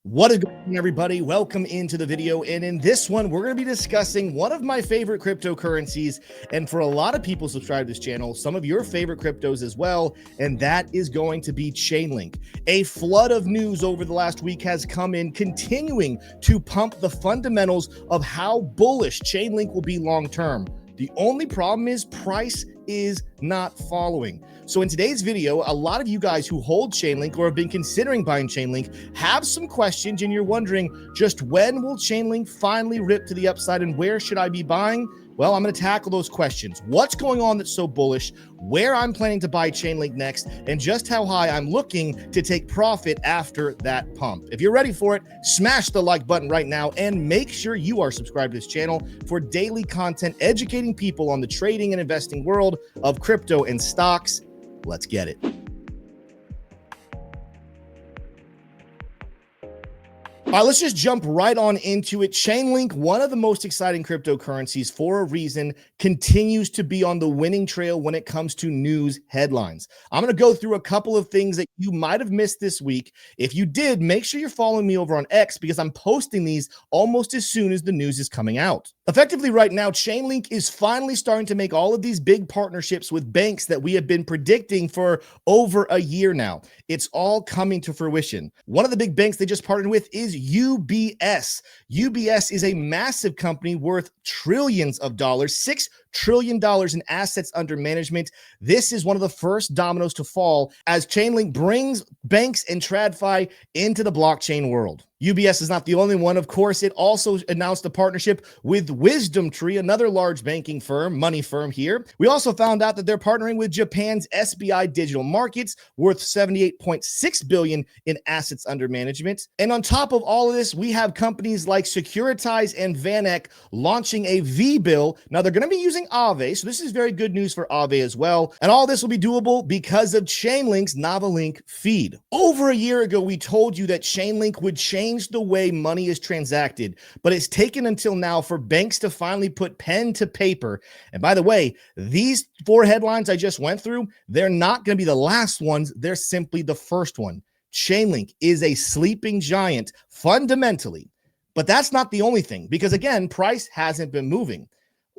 What is going on, everybody? Welcome into the video. And in this one, we're going to be discussing one of my favorite cryptocurrencies. And for a lot of people subscribed to this channel, some of your favorite cryptos as well. And that is going to be Chainlink. A flood of news over the last week has come in, continuing to pump the fundamentals of how bullish Chainlink will be long term. The only problem is price is not following. So in today's video, a lot of you guys who hold Chainlink or have been considering buying Chainlink have some questions, and you're wondering just when will Chainlink finally rip to the upside and where should I be buying? Well, I'm going to tackle those questions. What's going on that's so bullish, where I'm planning to buy Chainlink next, and just how high I'm looking to take profit after that pump. If you're ready for it, smash the like button right now and make sure you are subscribed to this channel for daily content educating people on the trading and investing world of crypto and stocks. Let's get it. All right, let's just jump right on into it. Chainlink, one of the most exciting cryptocurrencies for a reason, continues to be on the winning trail when it comes to news headlines. I'm going to go through a couple of things that you might have missed this week. If you did, make sure you're following me over on X because I'm posting these almost as soon as the news is coming out. Effectively right now, Chainlink is finally starting to make all of these big partnerships with banks that we have been predicting for over a year now. It's all coming to fruition. One of the big banks they just partnered with is UBS. UBS is a massive company worth trillions of dollars, $6 trillion in assets under management. This is one of the first dominoes to fall as Chainlink brings banks and TradFi into the blockchain world. UBS is not the only one. Of course, it also announced a partnership with WisdomTree, another large banking firm, money firm here. We also found out that they're partnering with Japan's SBI Digital Markets, worth $78.6 billion in assets under management. And on top of all of this, we have companies like Securitize and VanEck launching a V-bill. Now, they're going to be using Aave, so this is very good news for Aave as well. And all this will be doable because of Chainlink's Navalink feed. Over a year ago, we told you that Chainlink would change the way money is transacted, but it's taken until now for banks to finally put pen to paper. And by the way, these four headlines I just went through, they're not going to be the last ones. They're simply the first one. Chainlink is a sleeping giant fundamentally, but that's not the only thing because again, price hasn't been moving.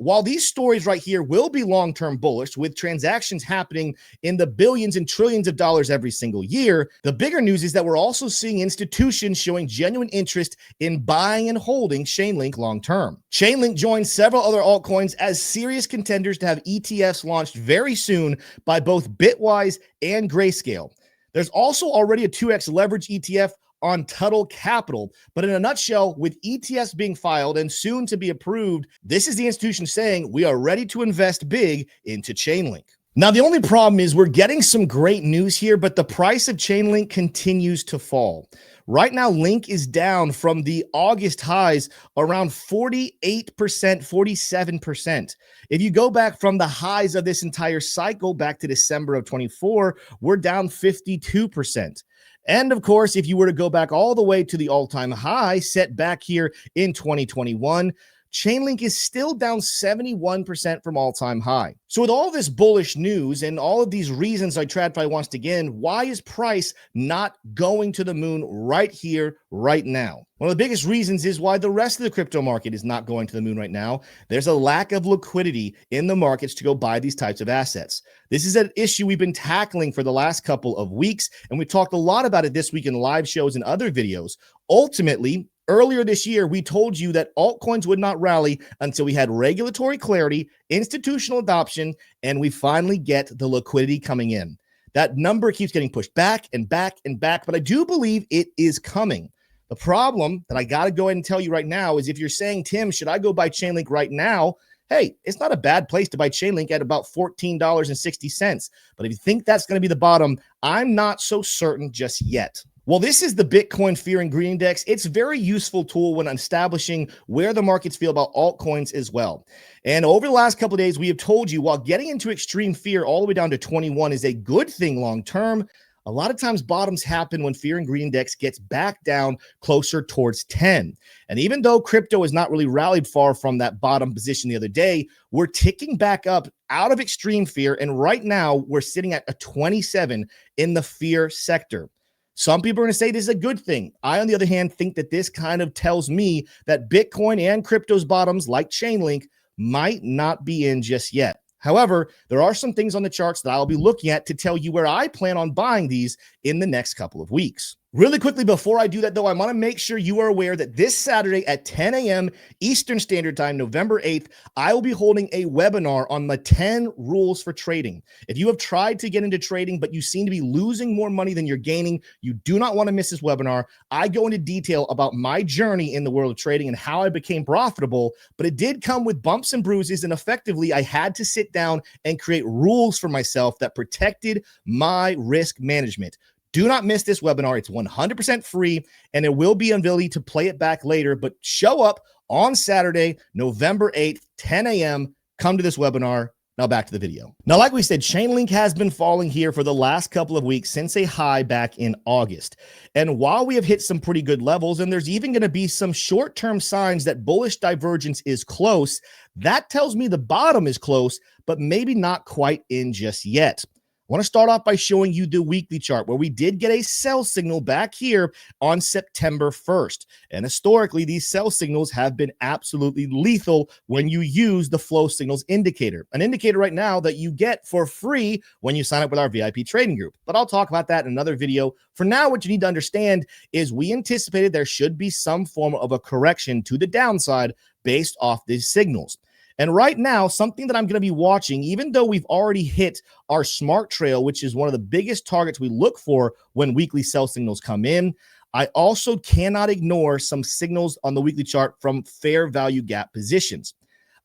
While these stories right here will be long-term bullish with transactions happening in the billions and trillions of dollars every single year, the bigger news is that we're also seeing institutions showing genuine interest in buying and holding Chainlink long-term. Chainlink joins several other altcoins as serious contenders to have ETFs launched very soon by both Bitwise and Grayscale. There's also already a 2x leverage ETF on Tuttle Capital. But in a nutshell, with ETFs being filed and soon to be approved, this is the institution saying we are ready to invest big into Chainlink. Now, the only problem is we're getting some great news here, but the price of Chainlink continues to fall. Right now, Link is down from the August highs around 48%, 47%. If you go back from the highs of this entire cycle back to December of 24, we're down 52%. And of course, if you were to go back all the way to the all-time high set back here in 2021, Chainlink is still down 71% from all-time high. So with all this bullish news and all of these reasons I TradFi wants to get in, why is price not going to the moon right here, right now? One of the biggest reasons is why the rest of the crypto market is not going to the moon right now. There's a lack of liquidity in the markets to go buy these types of assets. This is an issue we've been tackling for the last couple of weeks, and we talked a lot about it this week in live shows and other videos. Ultimately, earlier this year, we told you that altcoins would not rally until we had regulatory clarity, institutional adoption, and we finally get the liquidity coming in. That number keeps getting pushed back and back and back, but I do believe it is coming. The problem that I got to go ahead and tell you right now is if you're saying, Tim, should I go buy Chainlink right now? Hey, it's not a bad place to buy Chainlink at about $14.60. But if you think that's going to be the bottom, I'm not so certain just yet. Well, this is the Bitcoin Fear and Greed Index. It's a very useful tool when establishing where the markets feel about altcoins as well. And over the last couple of days, we have told you while getting into extreme fear all the way down to 21 is a good thing long term, a lot of times bottoms happen when Fear and Greed Index gets back down closer towards 10. And even though crypto has not really rallied far from that bottom position the other day, we're ticking back up out of extreme fear. And right now we're sitting at a 27 in the fear sector. Some people are going to say this is a good thing. I, on the other hand, think that this kind of tells me that Bitcoin and crypto's bottoms, like Chainlink, might not be in just yet. However, there are some things on the charts that I'll be looking at to tell you where I plan on buying these in the next couple of weeks. Really quickly, before I do that, though, I want to make sure you are aware that this Saturday at 10 a.m. Eastern Standard Time, November 8th, I will be holding a webinar on the 10 rules for trading. If you have tried to get into trading, but you seem to be losing more money than you're gaining, you do not want to miss this webinar. I go into detail about my journey in the world of trading and how I became profitable, but it did come with bumps and bruises, and effectively, I had to sit down and create rules for myself that protected my risk management. Do not miss this webinar. It's 100% free, and there will be an ability to play it back later, but show up on Saturday, November 8th, 10 a.m. Come to this webinar. Now back to the video. Now, like we said, Chainlink has been falling here for the last couple of weeks since a high back in August. And while we have hit some pretty good levels, and there's even going to be some short-term signs that bullish divergence is close, that tells me the bottom is close, but maybe not quite in just yet. I want to start off by showing you the weekly chart where we did get a sell signal back here on September 1st. And historically, these sell signals have been absolutely lethal when you use the flow signals indicator, an indicator right now that you get for free when you sign up with our VIP trading group. But I'll talk about that in another video. For now, what you need to understand is we anticipated there should be some form of a correction to the downside based off these signals. And right now, something that I'm going to be watching, even though we've already hit our smart trail, which is one of the biggest targets we look for when weekly sell signals come in, I also cannot ignore some signals on the weekly chart from fair value gap positions.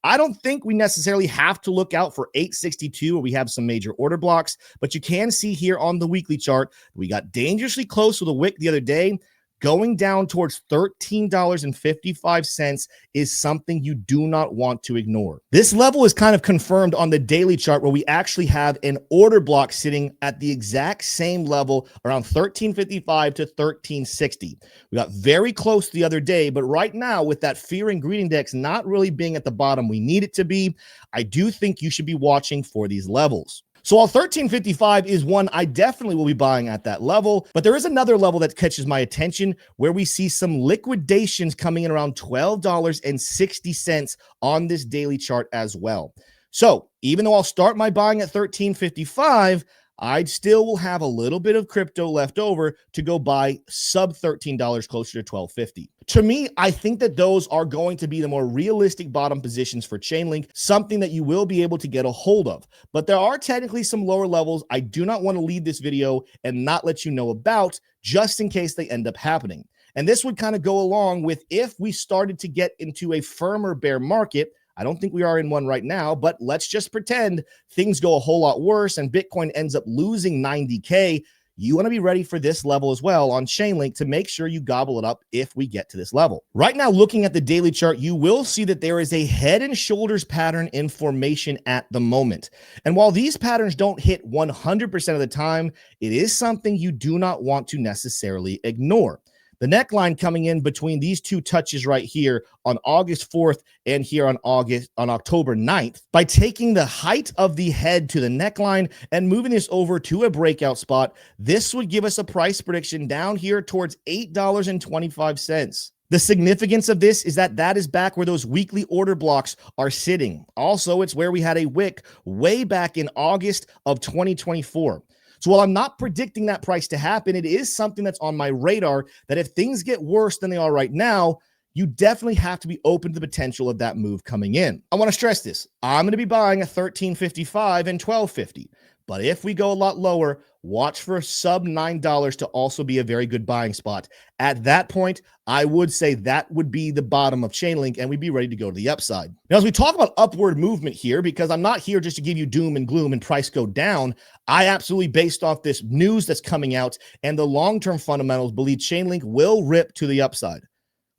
I don't think we necessarily have to look out for 862 where we have some major order blocks, but you can see here on the weekly chart, we got dangerously close with a wick the other day. Going down towards $13.55 is something you do not want to ignore. This level is kind of confirmed on the daily chart where we actually have an order block sitting at the exact same level around $13.55 to $13.60. We got very close the other day, but right now with that fear and greed index not really being at the bottom we need it to be, I do think you should be watching for these levels. So while $13.55 is one I definitely will be buying at that level, but there is another level that catches my attention where we see some liquidations coming in around $12.60 on this daily chart as well. So even though I'll start my buying at $13.55, I still will have a little bit of crypto left over to go buy sub $13 closer to $12.50. To me, I think that those are going to be the more realistic bottom positions for Chainlink, something that you will be able to get a hold of. But there are technically some lower levels I do not want to leave this video and not let you know about just in case they end up happening. And this would kind of go along with if we started to get into a firmer bear market. I don't think we are in one right now, but let's just pretend things go a whole lot worse and Bitcoin ends up losing 90K. You want to be ready for this level as well on Chainlink to make sure you gobble it up if we get to this level. Right now, looking at the daily chart, you will see that there is a head and shoulders pattern in formation at the moment. And while these patterns don't hit 100% of the time, it is something you do not want to necessarily ignore. The neckline coming in between these two touches right here on August 4th and here on October 9th, by taking the height of the head to the neckline and moving this over to a breakout spot, this would give us a price prediction down here towards $8.25. The significance of this is that that is back where those weekly order blocks are sitting. Also, it's where we had a wick way back in August of 2024. So while I'm not predicting that price to happen, it is something that's on my radar that if things get worse than they are right now, you definitely have to be open to the potential of that move coming in. I want to stress this. I'm going to be buying at $13.55 and $12.50. But if we go a lot lower, watch for sub $9 to also be a very good buying spot. At that point, I would say that would be the bottom of Chainlink and we'd be ready to go to the upside. Now, as we talk about upward movement here, because I'm not here just to give you doom and gloom and price go down, I absolutely, based off this news that's coming out and the long-term fundamentals, believe Chainlink will rip to the upside.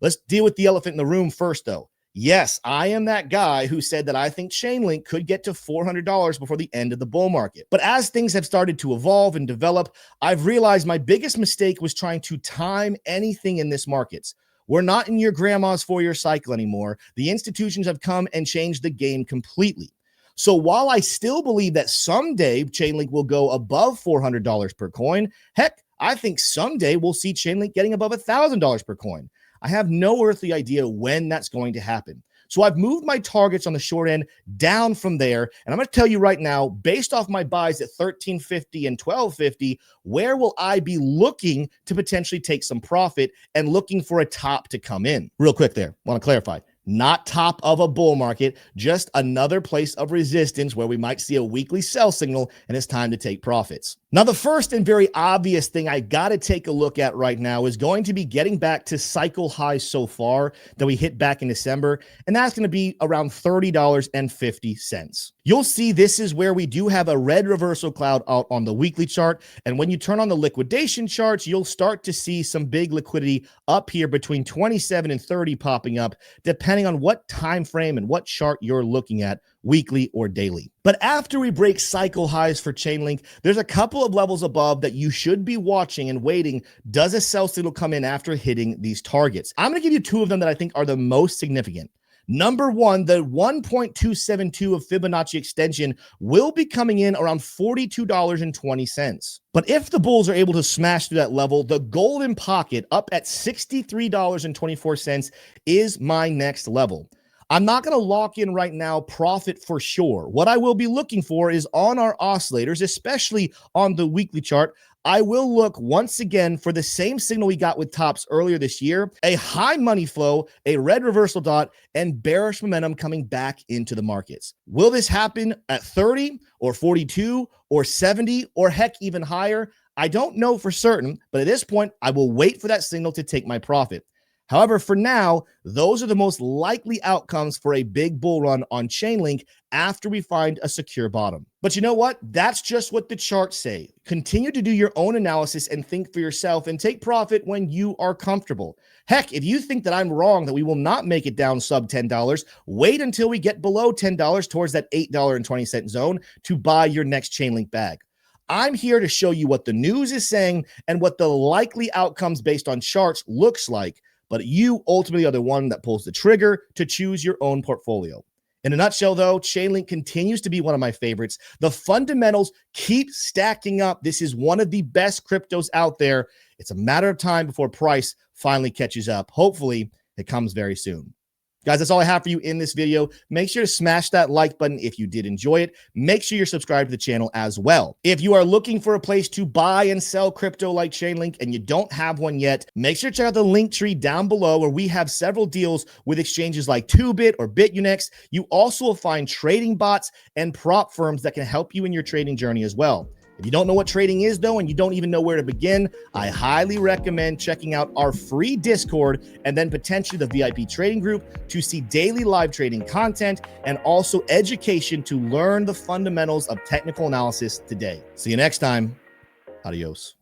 Let's deal with the elephant in the room first, though. Yes, I am that guy who said that I think Chainlink could get to $400 before the end of the bull market. But as things have started to evolve and develop, I've realized my biggest mistake was trying to time anything in this markets. We're not in your grandma's 4-year cycle anymore. The institutions have come and changed the game completely. So while I still believe that someday Chainlink will go above $400 per coin, heck, I think someday we'll see Chainlink getting above $1,000 per coin. I have no earthly idea when that's going to happen. So I've moved my targets on the short end down from there. And I'm going to tell you right now, based off my buys at 1350 and 1250, where will I be looking to potentially take some profit and looking for a top to come in? Real quick there, want to clarify. Not top of a bull market, just another place of resistance where we might see a weekly sell signal and it's time to take profits. Now, the first and very obvious thing I got to take a look at right now is going to be getting back to cycle highs so far that we hit back in December, and that's going to be around $30.50. You'll see this is where we do have a red reversal cloud out on the weekly chart, and when you turn on the liquidation charts, you'll start to see some big liquidity up here between 27 and 30 popping up, depending on what time frame and what chart you're looking at, weekly or daily. But after we break cycle highs for Chainlink, there's a couple of levels above that you should be watching and waiting. Does a sell signal come in after hitting these targets? I'm going to give you two of them that I think are the most significant. Number one, the 1.272 of Fibonacci extension will be coming in around $42.20. But if the bulls are able to smash through that level, the golden pocket up at $63.24 is my next level. I'm not going to lock in right now profit for sure. What I will be looking for is on our oscillators, especially on the weekly chart, I will look once again for the same signal we got with tops earlier this year, a high money flow, a red reversal dot, and bearish momentum coming back into the markets. Will this happen at 30 or 42 or 70 or heck even higher? I don't know for certain, but at this point, I will wait for that signal to take my profit. However, for now, those are the most likely outcomes for a big bull run on Chainlink after we find a secure bottom. But you know what? That's just what the charts say. Continue to do your own analysis and think for yourself and take profit when you are comfortable. Heck, if you think that I'm wrong, that we will not make it down sub $10, wait until we get below $10 towards that $8.20 zone to buy your next Chainlink bag. I'm here to show you what the news is saying and what the likely outcomes based on charts looks like. But you ultimately are the one that pulls the trigger to choose your own portfolio. In a nutshell, though, Chainlink continues to be one of my favorites. The fundamentals keep stacking up. This is one of the best cryptos out there. It's a matter of time before price finally catches up. Hopefully, it comes very soon. Guys, that's all I have for you in this video. Make sure to smash that like button if you did enjoy it. Make sure you're subscribed to the channel as well. If you are looking for a place to buy and sell crypto like Chainlink and you don't have one yet, make sure to check out the link tree down below where we have several deals with exchanges like Toobit or BitUnex. You also will find trading bots and prop firms that can help you in your trading journey as well. If you don't know what trading is, though, and you don't even know where to begin, I highly recommend checking out our free Discord and then potentially the VIP trading group to see daily live trading content and also education to learn the fundamentals of technical analysis today. See you next time. Adios.